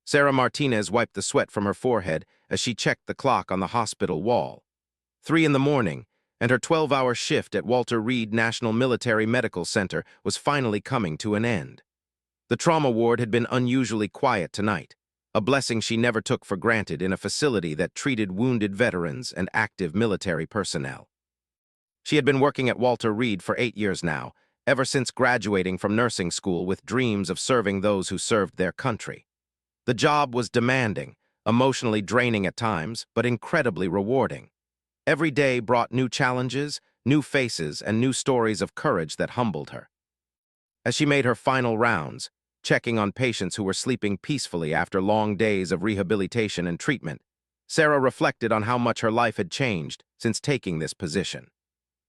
Sarah Martinez wiped the sweat from her forehead as she checked the clock on the hospital wall. 3 in the morning, and her 12-hour shift at Walter Reed National Military Medical Center was finally coming to an end. The trauma ward had been unusually quiet tonight, a blessing she never took for granted in a facility that treated wounded veterans and active military personnel. She had been working at Walter Reed for 8 years now, ever since graduating from nursing school with dreams of serving those who served their country. The job was demanding, emotionally draining at times, but incredibly rewarding. Every day brought new challenges, new faces, and new stories of courage that humbled her. As she made her final rounds, checking on patients who were sleeping peacefully after long days of rehabilitation and treatment, Sarah reflected on how much her life had changed since taking this position.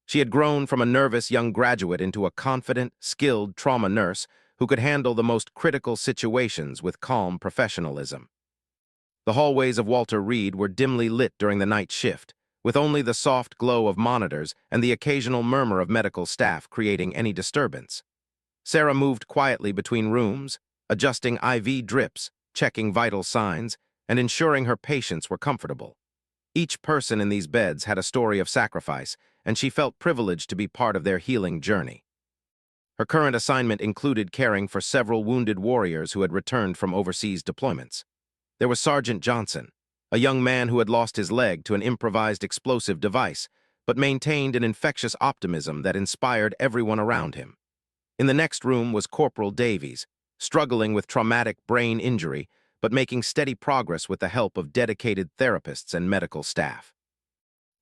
She had grown from a nervous young graduate into a confident, skilled trauma nurse who could handle the most critical situations with calm professionalism. The hallways of Walter Reed were dimly lit during the night shift, with only the soft glow of monitors and the occasional murmur of medical staff creating any disturbance. Sarah moved quietly between rooms, adjusting IV drips, checking vital signs, and ensuring her patients were comfortable. Each person in these beds had a story of sacrifice, and she felt privileged to be part of their healing journey. Her current assignment included caring for several wounded warriors who had returned from overseas deployments. There was Sergeant Johnson, a young man who had lost his leg to an improvised explosive device, but maintained an infectious optimism that inspired everyone around him. In the next room was Corporal Davies, struggling with traumatic brain injury, but making steady progress with the help of dedicated therapists and medical staff.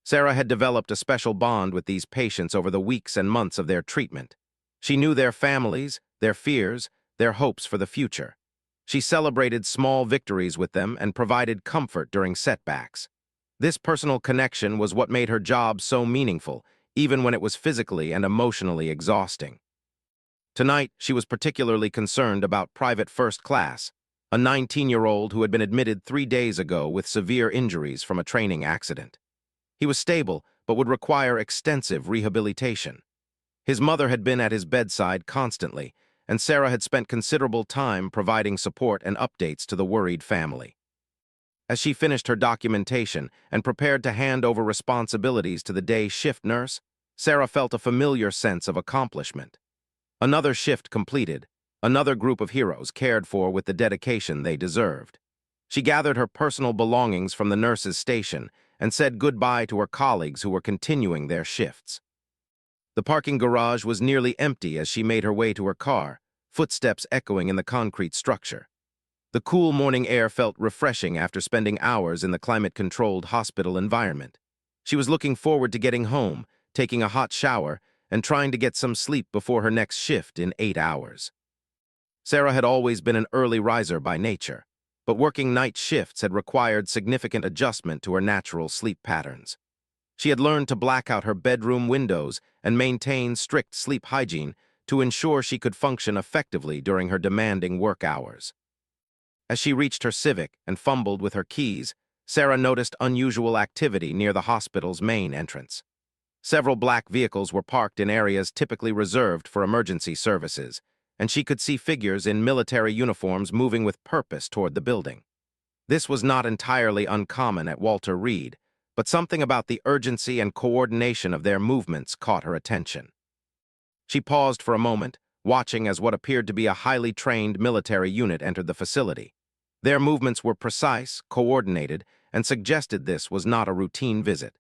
Sarah had developed a special bond with these patients over the weeks and months of their treatment. She knew their families, their fears, their hopes for the future. She celebrated small victories with them and provided comfort during setbacks. This personal connection was what made her job so meaningful, even when it was physically and emotionally exhausting. Tonight, she was particularly concerned about Private First Class, a 19-year-old who had been admitted 3 days ago with severe injuries from a training accident. He was stable, but would require extensive rehabilitation. His mother had been at his bedside constantly, and Sarah had spent considerable time providing support and updates to the worried family. As she finished her documentation and prepared to hand over responsibilities to the day shift nurse, Sarah felt a familiar sense of accomplishment. Another shift completed, another group of heroes cared for with the dedication they deserved. She gathered her personal belongings from the nurse's station and said goodbye to her colleagues who were continuing their shifts. The parking garage was nearly empty as she made her way to her car, footsteps echoing in the concrete structure. The cool morning air felt refreshing after spending hours in the climate-controlled hospital environment. She was looking forward to getting home, taking a hot shower, and trying to get some sleep before her next shift in 8 hours. Sarah had always been an early riser by nature, but working night shifts had required significant adjustment to her natural sleep patterns. She had learned to black out her bedroom windows and maintain strict sleep hygiene to ensure she could function effectively during her demanding work hours. As she reached her Civic and fumbled with her keys, Sarah noticed unusual activity near the hospital's main entrance. Several black vehicles were parked in areas typically reserved for emergency services, and she could see figures in military uniforms moving with purpose toward the building. This was not entirely uncommon at Walter Reed, but something about the urgency and coordination of their movements caught her attention. She paused for a moment, watching as what appeared to be a highly trained military unit entered the facility. Their movements were precise, coordinated, and suggested this was not a routine visit.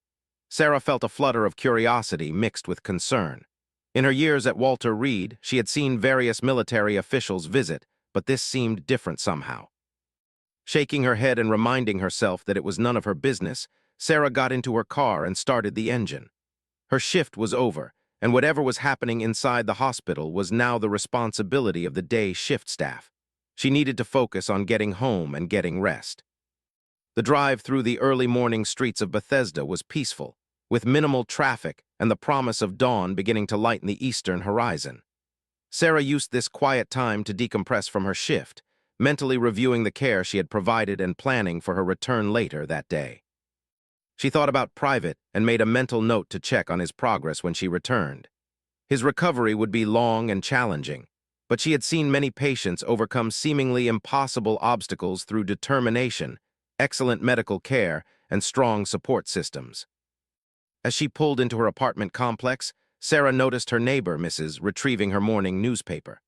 Sarah felt a flutter of curiosity mixed with concern. In her years at Walter Reed, she had seen various military officials visit, but this seemed different somehow. Shaking her head and reminding herself that it was none of her business, Sarah got into her car and started the engine. Her shift was over, and whatever was happening inside the hospital was now the responsibility of the day shift staff. She needed to focus on getting home and getting rest. The drive through the early morning streets of Bethesda was peaceful, with minimal traffic and the promise of dawn beginning to lighten the eastern horizon. Sarah used this quiet time to decompress from her shift, mentally reviewing the care she had provided and planning for her return later that day. She thought about Private and made a mental note to check on his progress when she returned. His recovery would be long and challenging, but she had seen many patients overcome seemingly impossible obstacles through determination, excellent medical care, and strong support systems. As she pulled into her apartment complex, Sarah noticed her neighbor, Mrs., retrieving her morning newspaper.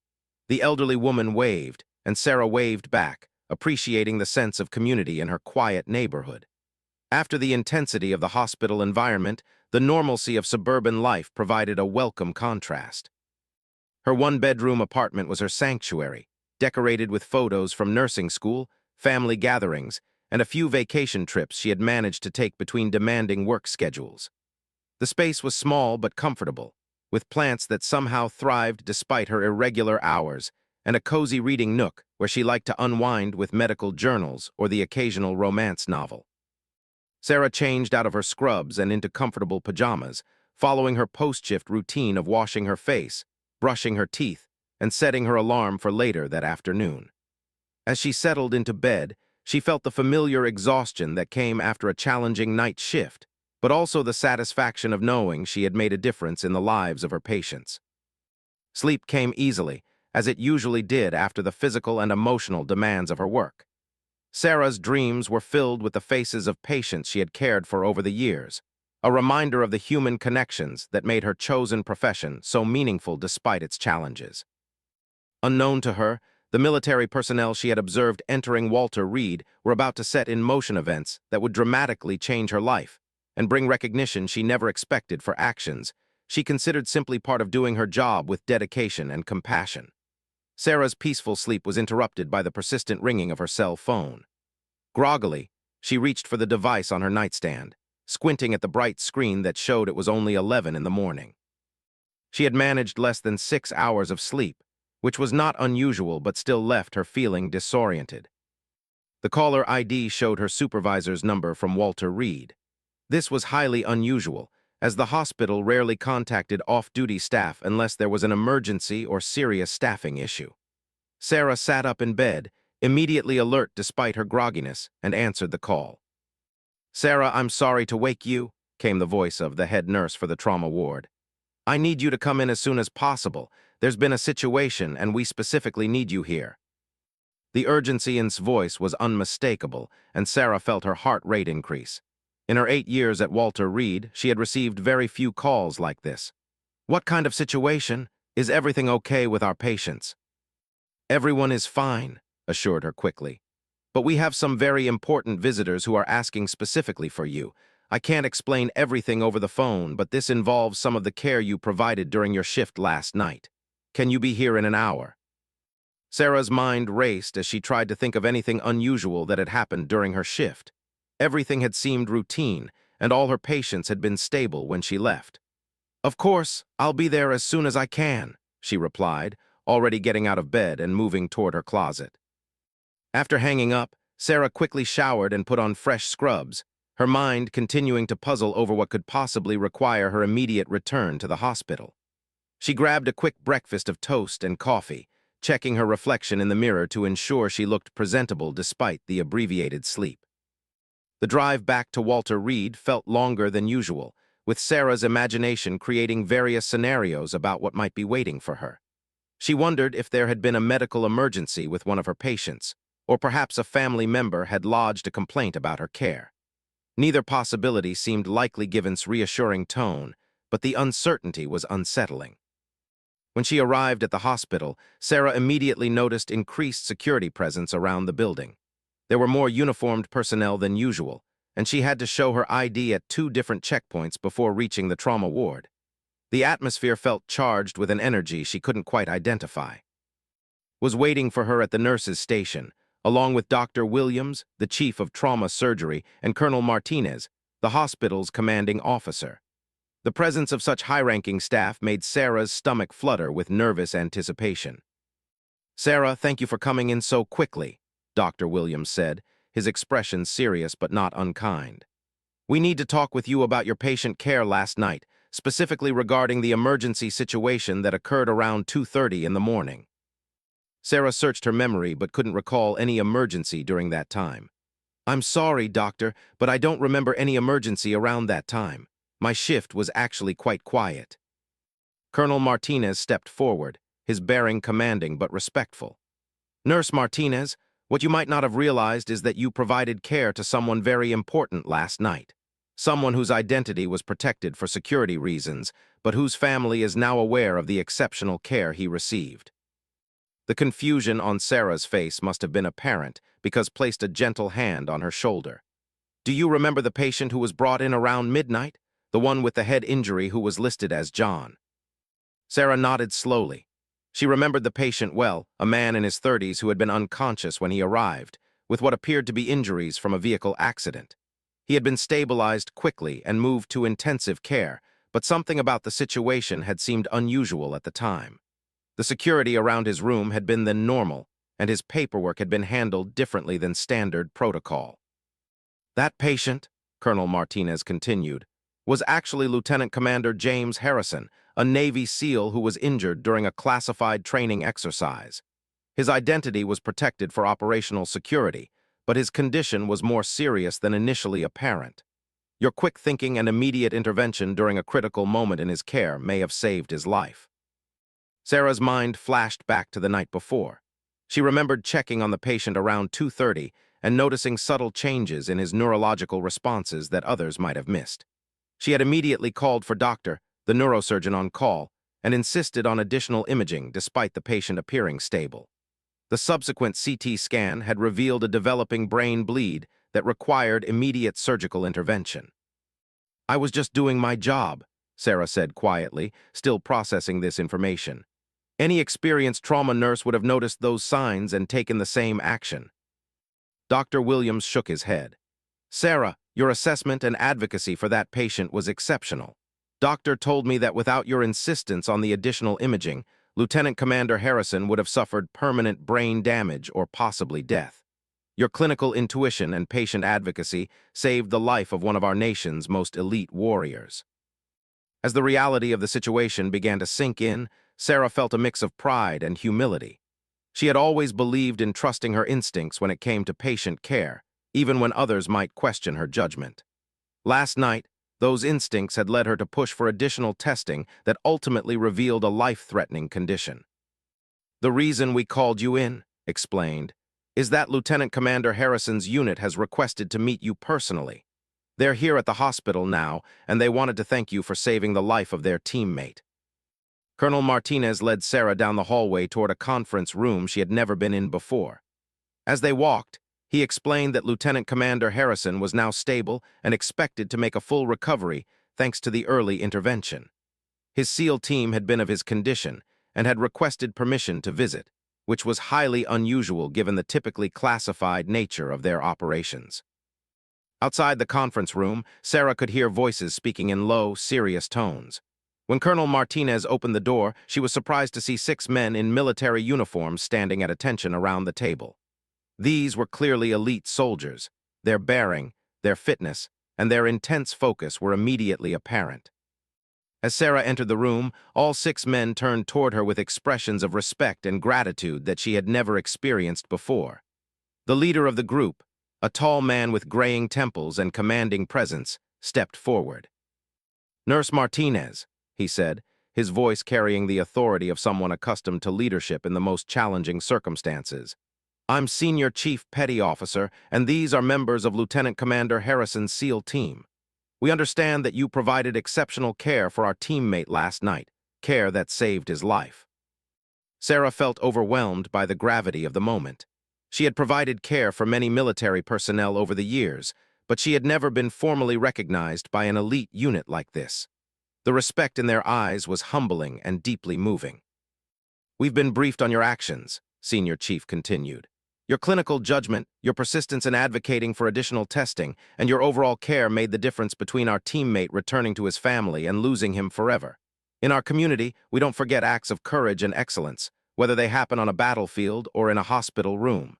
The elderly woman waved, and Sarah waved back, appreciating the sense of community in her quiet neighborhood. After the intensity of the hospital environment, the normalcy of suburban life provided a welcome contrast. Her one-bedroom apartment was her sanctuary, decorated with photos from nursing school, family gatherings, and a few vacation trips she had managed to take between demanding work schedules. The space was small but comfortable, with plants that somehow thrived despite her irregular hours, and a cozy reading nook where she liked to unwind with medical journals or the occasional romance novel. Sarah changed out of her scrubs and into comfortable pajamas, following her post-shift routine of washing her face, brushing her teeth, and setting her alarm for later that afternoon. As she settled into bed, she felt the familiar exhaustion that came after a challenging night shift, but also the satisfaction of knowing she had made a difference in the lives of her patients. Sleep came easily, as it usually did after the physical and emotional demands of her work. Sarah's dreams were filled with the faces of patients she had cared for over the years, a reminder of the human connections that made her chosen profession so meaningful despite its challenges. Unknown to her, the military personnel she had observed entering Walter Reed were about to set in motion events that would dramatically change her life and bring recognition she never expected for actions she considered simply part of doing her job with dedication and compassion. Sarah's peaceful sleep was interrupted by the persistent ringing of her cell phone. Groggily, she reached for the device on her nightstand, squinting at the bright screen that showed it was only 11 in the morning. She had managed less than 6 hours of sleep, which was not unusual but still left her feeling disoriented. The caller ID showed her supervisor's number from Walter Reed. This was highly unusual, as the hospital rarely contacted off-duty staff unless there was an emergency or serious staffing issue. Sarah sat up in bed, immediately alert despite her grogginess, and answered the call. "Sarah, I'm sorry to wake you," came the voice of the head nurse for the trauma ward. "I need you to come in as soon as possible. There's been a situation, and we specifically need you here." The urgency in his voice was unmistakable, and Sarah felt her heart rate increase. In her 8 years at Walter Reed, she had received very few calls like this. "What kind of situation? Is everything okay with our patients?" "Everyone is fine," assured her quickly. "But we have some very important visitors who are asking specifically for you. I can't explain everything over the phone, but this involves some of the care you provided during your shift last night. Can you be here in an hour?" Sarah's mind raced as she tried to think of anything unusual that had happened during her shift. Everything had seemed routine, and all her patients had been stable when she left. "Of course, I'll be there as soon as I can," she replied, already getting out of bed and moving toward her closet. After hanging up, Sarah quickly showered and put on fresh scrubs, her mind continuing to puzzle over what could possibly require her immediate return to the hospital. She grabbed a quick breakfast of toast and coffee, checking her reflection in the mirror to ensure she looked presentable despite the abbreviated sleep. The drive back to Walter Reed felt longer than usual, with Sarah's imagination creating various scenarios about what might be waiting for her. She wondered if there had been a medical emergency with one of her patients, or perhaps a family member had lodged a complaint about her care. Neither possibility seemed likely given its reassuring tone, but the uncertainty was unsettling. When she arrived at the hospital, Sarah immediately noticed increased security presence around the building. There were more uniformed personnel than usual, and she had to show her ID at 2 different checkpoints before reaching the trauma ward. The atmosphere felt charged with an energy she couldn't quite identify. Was waiting for her at the nurse's station, along with Dr. Williams, the chief of trauma surgery, and Colonel Martinez, the hospital's commanding officer. The presence of such high-ranking staff made Sarah's stomach flutter with nervous anticipation. "Sarah, thank you for coming in so quickly," Dr. Williams said, his expression serious but not unkind. "We need to talk with you about your patient care last night, specifically regarding the emergency situation that occurred around 2:30 in the morning." Sarah searched her memory but couldn't recall any emergency during that time. "I'm sorry, doctor, but I don't remember any emergency around that time. My shift was actually quite quiet." Colonel Martinez stepped forward, his bearing commanding but respectful. "Nurse Martinez, what you might not have realized is that you provided care to someone very important last night. Someone whose identity was protected for security reasons, but whose family is now aware of the exceptional care he received." The confusion on Sarah's face must have been apparent because placed a gentle hand on her shoulder. "Do you remember the patient who was brought in around midnight? The one with the head injury who was listed as John?" Sarah nodded slowly. She remembered the patient well, a man in his 30s who had been unconscious when he arrived, with what appeared to be injuries from a vehicle accident. He had been stabilized quickly and moved to intensive care, but something about the situation had seemed unusual at the time. The security around his room had been then normal, and his paperwork had been handled differently than standard protocol. "That patient," Colonel Martinez continued, "was actually Lieutenant Commander James Harrison, a Navy SEAL who was injured during a classified training exercise. His identity was protected for operational security, but his condition was more serious than initially apparent. Your quick thinking and immediate intervention during a critical moment in his care may have saved his life." Sarah's mind flashed back to the night before. She remembered checking on the patient around 2:30 and noticing subtle changes in his neurological responses that others might have missed. She had immediately called for the neurosurgeon on call, and insisted on additional imaging despite the patient appearing stable. The subsequent CT scan had revealed a developing brain bleed that required immediate surgical intervention. "I was just doing my job," Sarah said quietly, still processing this information. "Any experienced trauma nurse would have noticed those signs and taken the same action." Dr. Williams shook his head. "Sarah, your assessment and advocacy for that patient was exceptional. Doctor told me that without your insistence on the additional imaging, Lieutenant Commander Harrison would have suffered permanent brain damage or possibly death. Your clinical intuition and patient advocacy saved the life of one of our nation's most elite warriors." As the reality of the situation began to sink in, Sarah felt a mix of pride and humility. She had always believed in trusting her instincts when it came to patient care, even when others might question her judgment. Last night, those instincts had led her to push for additional testing that ultimately revealed a life-threatening condition. "The reason we called you in," explained, "is that Lieutenant Commander Harrison's unit has requested to meet you personally. They're here at the hospital now, and they wanted to thank you for saving the life of their teammate." Colonel Martinez led Sarah down the hallway toward a conference room she had never been in before. As they walked, he explained that Lieutenant Commander Harrison was now stable and expected to make a full recovery thanks to the early intervention. His SEAL team had been of his condition and had requested permission to visit, which was highly unusual given the typically classified nature of their operations. Outside the conference room, Sarah could hear voices speaking in low, serious tones. When Colonel Martinez opened the door, she was surprised to see 6 men in military uniforms standing at attention around the table. These were clearly elite soldiers. Their bearing, their fitness, and their intense focus were immediately apparent. As Sarah entered the room, all 6 men turned toward her with expressions of respect and gratitude that she had never experienced before. The leader of the group, a tall man with graying temples and commanding presence, stepped forward. "Nurse Martinez," he said, his voice carrying the authority of someone accustomed to leadership in the most challenging circumstances. "I'm Senior Chief Petty Officer, and these are members of Lieutenant Commander Harrison's SEAL team. We understand that you provided exceptional care for our teammate last night, care that saved his life." Sarah felt overwhelmed by the gravity of the moment. She had provided care for many military personnel over the years, but she had never been formally recognized by an elite unit like this. The respect in their eyes was humbling and deeply moving. "We've been briefed on your actions," Senior Chief continued. "Your clinical judgment, your persistence in advocating for additional testing, and your overall care made the difference between our teammate returning to his family and losing him forever. In our community, we don't forget acts of courage and excellence, whether they happen on a battlefield or in a hospital room."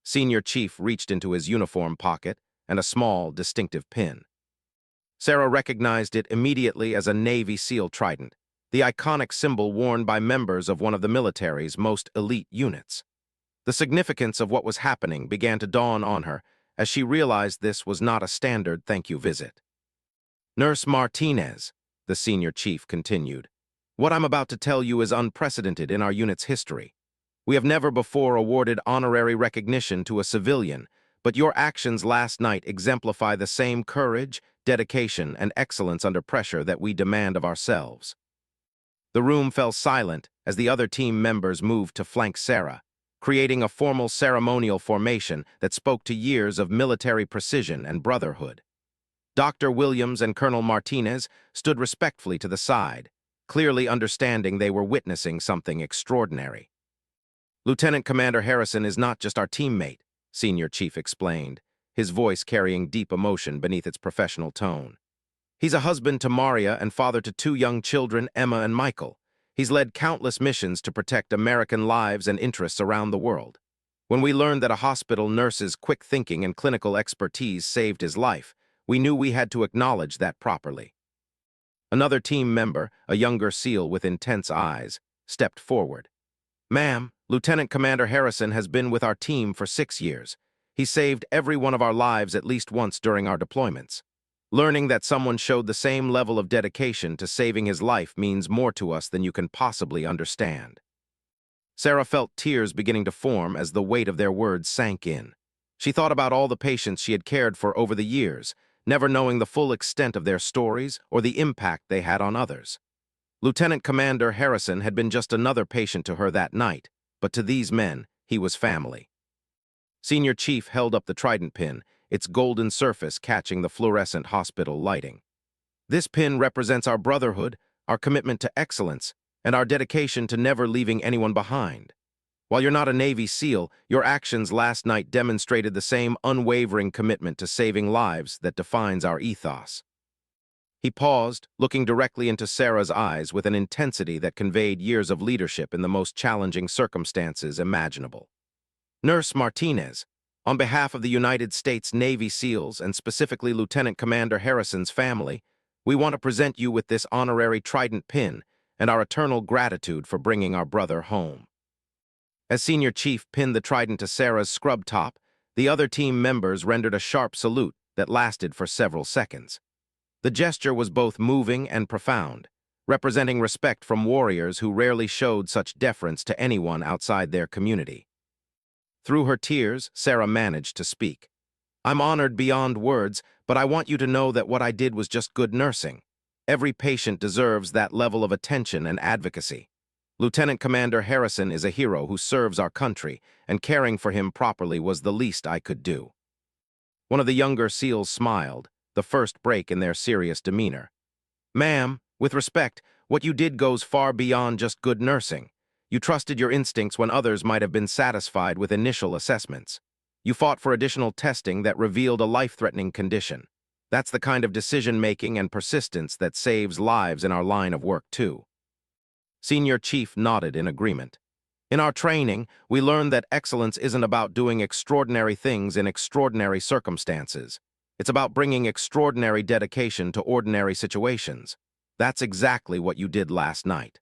Senior Chief reached into his uniform pocket and a small, distinctive pin. Sarah recognized it immediately as a Navy SEAL trident, the iconic symbol worn by members of one of the military's most elite units. The significance of what was happening began to dawn on her as she realized this was not a standard thank you visit. "Nurse Martinez," the Senior Chief continued, What I'm about to tell you is unprecedented in our unit's history. We have never before awarded honorary recognition to a civilian, but your actions last night exemplify the same courage, dedication, and excellence under pressure that we demand of ourselves. The room fell silent as the other team members moved to flank Sarah, creating a formal ceremonial formation that spoke to years of military precision and brotherhood. Dr. Williams and Colonel Martinez stood respectfully to the side, clearly understanding they were witnessing something extraordinary. Lieutenant Commander Harrison is not just our teammate, Senior Chief explained, his voice carrying deep emotion beneath its professional tone. He's a husband to Maria and father to two young children, Emma and Michael. He's led countless missions to protect American lives and interests around the world. When we learned that a hospital nurse's quick thinking and clinical expertise saved his life, we knew we had to acknowledge that properly. Another team member, a younger SEAL with intense eyes, stepped forward. "Ma'am, Lieutenant Commander Harrison has been with our team for 6 years. He saved every one of our lives at least once during our deployments. Learning that someone showed the same level of dedication to saving his life means more to us than you can possibly understand." Sarah felt tears beginning to form as the weight of their words sank in. She thought about all the patients she had cared for over the years, never knowing the full extent of their stories or the impact they had on others. Lieutenant Commander Harrison had been just another patient to her that night, but to these men, he was family. Senior Chief held up the trident pin, its golden surface catching the fluorescent hospital lighting. "This pin represents our brotherhood, our commitment to excellence, and our dedication to never leaving anyone behind. While you're not a Navy SEAL, your actions last night demonstrated the same unwavering commitment to saving lives that defines our ethos." He paused, looking directly into Sarah's eyes with an intensity that conveyed years of leadership in the most challenging circumstances imaginable. "Nurse Martinez, on behalf of the United States Navy SEALs and specifically Lieutenant Commander Harrison's family, we want to present you with this honorary trident pin and our eternal gratitude for bringing our brother home." As Senior Chief pinned the trident to Sarah's scrub top, the other team members rendered a sharp salute that lasted for several seconds. The gesture was both moving and profound, representing respect from warriors who rarely showed such deference to anyone outside their community. Through her tears, Sarah managed to speak. "I'm honored beyond words, but I want you to know that what I did was just good nursing. Every patient deserves that level of attention and advocacy. Lieutenant Commander Harrison is a hero who serves our country, and caring for him properly was the least I could do." One of the younger SEALs smiled, the first break in their serious demeanor. "Ma'am, with respect, what you did goes far beyond just good nursing. You trusted your instincts when others might have been satisfied with initial assessments. You fought for additional testing that revealed a life-threatening condition. That's the kind of decision-making and persistence that saves lives in our line of work, too." Senior Chief nodded in agreement. "In our training, we learned that excellence isn't about doing extraordinary things in extraordinary circumstances. It's about bringing extraordinary dedication to ordinary situations. That's exactly what you did last night."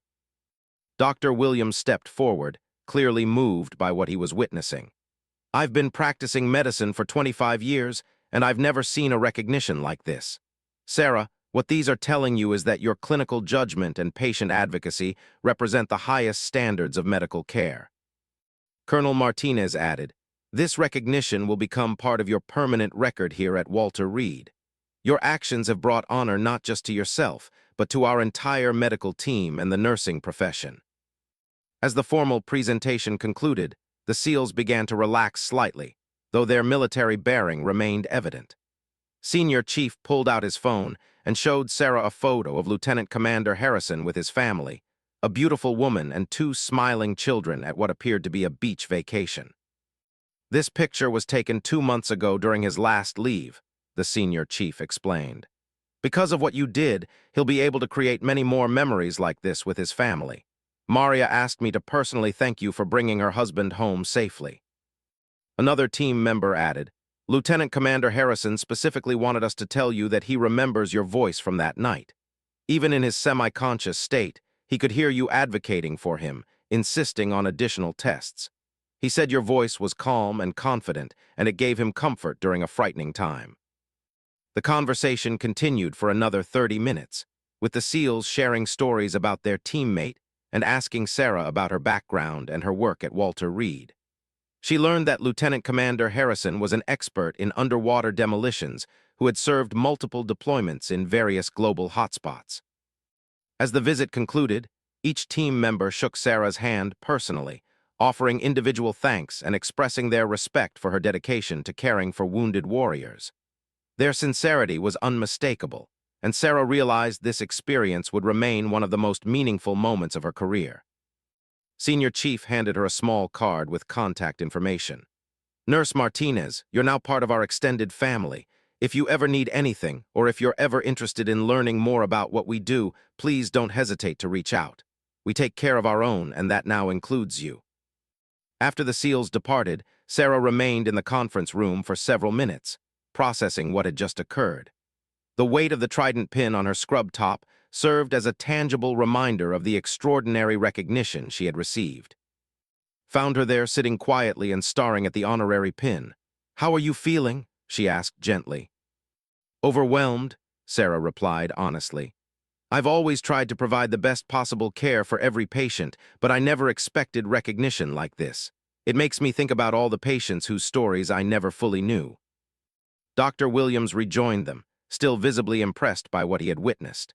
Dr. Williams stepped forward, clearly moved by what he was witnessing. "I've been practicing medicine for 25 years, and I've never seen a recognition like this. Sarah, what these are telling you is that your clinical judgment and patient advocacy represent the highest standards of medical care." Colonel Martinez added, "This recognition will become part of your permanent record here at Walter Reed. Your actions have brought honor not just to yourself, but to our entire medical team and the nursing profession." As the formal presentation concluded, the SEALs began to relax slightly, though their military bearing remained evident. Senior Chief pulled out his phone and showed Sarah a photo of Lieutenant Commander Harrison with his family, a beautiful woman and two smiling children at what appeared to be a beach vacation. "This picture was taken 2 months ago during his last leave," the Senior Chief explained. "Because of what you did, he'll be able to create many more memories like this with his family. Maria asked me to personally thank you for bringing her husband home safely." Another team member added, "Lieutenant Commander Harrison specifically wanted us to tell you that he remembers your voice from that night. Even in his semi-conscious state, he could hear you advocating for him, insisting on additional tests. He said your voice was calm and confident, and it gave him comfort during a frightening time." The conversation continued for another 30 minutes, with the SEALs sharing stories about their teammate and asking Sarah about her background and her work at Walter Reed. She learned that Lieutenant Commander Harrison was an expert in underwater demolitions who had served multiple deployments in various global hotspots. As the visit concluded, each team member shook Sarah's hand personally, offering individual thanks and expressing their respect for her dedication to caring for wounded warriors. Their sincerity was unmistakable, and Sarah realized this experience would remain one of the most meaningful moments of her career. Senior Chief handed her a small card with contact information. "Nurse Martinez, you're now part of our extended family. If you ever need anything, or if you're ever interested in learning more about what we do, please don't hesitate to reach out. We take care of our own, and that now includes you." After the SEALs departed, Sarah remained in the conference room for several minutes, processing what had just occurred. The weight of the trident pin on her scrub top served as a tangible reminder of the extraordinary recognition she had received. Found her there sitting quietly and staring at the honorary pin. "How are you feeling?" she asked gently. "Overwhelmed," Sarah replied honestly. "I've always tried to provide the best possible care for every patient, but I never expected recognition like this. It makes me think about all the patients whose stories I never fully knew." Dr. Williams rejoined them, still visibly impressed by what he had witnessed.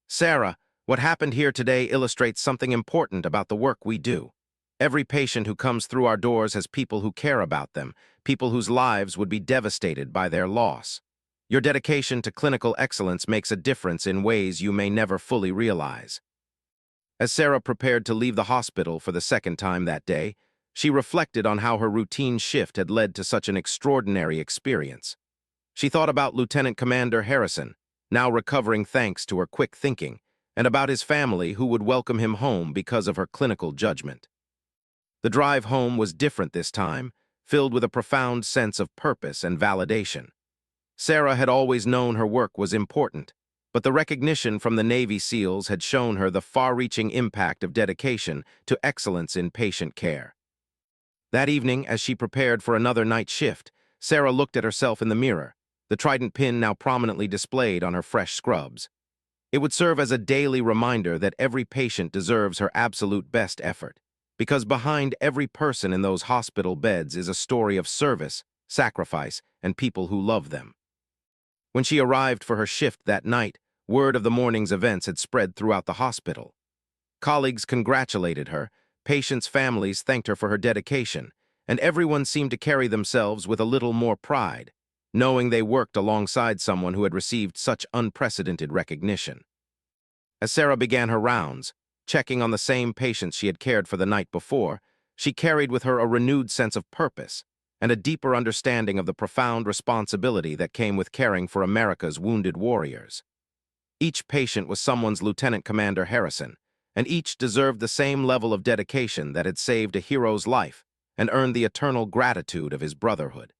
"Sarah, what happened here today illustrates something important about the work we do. Every patient who comes through our doors has people who care about them, people whose lives would be devastated by their loss. Your dedication to clinical excellence makes a difference in ways you may never fully realize." As Sarah prepared to leave the hospital for the second time that day, she reflected on how her routine shift had led to such an extraordinary experience. She thought about Lieutenant Commander Harrison, now recovering thanks to her quick thinking, and about his family who would welcome him home because of her clinical judgment. The drive home was different this time, filled with a profound sense of purpose and validation. Sarah had always known her work was important, but the recognition from the Navy SEALs had shown her the far-reaching impact of dedication to excellence in patient care. That evening, as she prepared for another night shift, Sarah looked at herself in the mirror, the trident pin now prominently displayed on her fresh scrubs. It would serve as a daily reminder that every patient deserves her absolute best effort, because behind every person in those hospital beds is a story of service, sacrifice, and people who love them. When she arrived for her shift that night, word of the morning's events had spread throughout the hospital. Colleagues congratulated her, patients' families thanked her for her dedication, and everyone seemed to carry themselves with a little more pride, knowing they worked alongside someone who had received such unprecedented recognition. As Sarah began her rounds, checking on the same patients she had cared for the night before, she carried with her a renewed sense of purpose and a deeper understanding of the profound responsibility that came with caring for America's wounded warriors. Each patient was someone's Lieutenant Commander Harrison, and each deserved the same level of dedication that had saved a hero's life and earned the eternal gratitude of his brotherhood.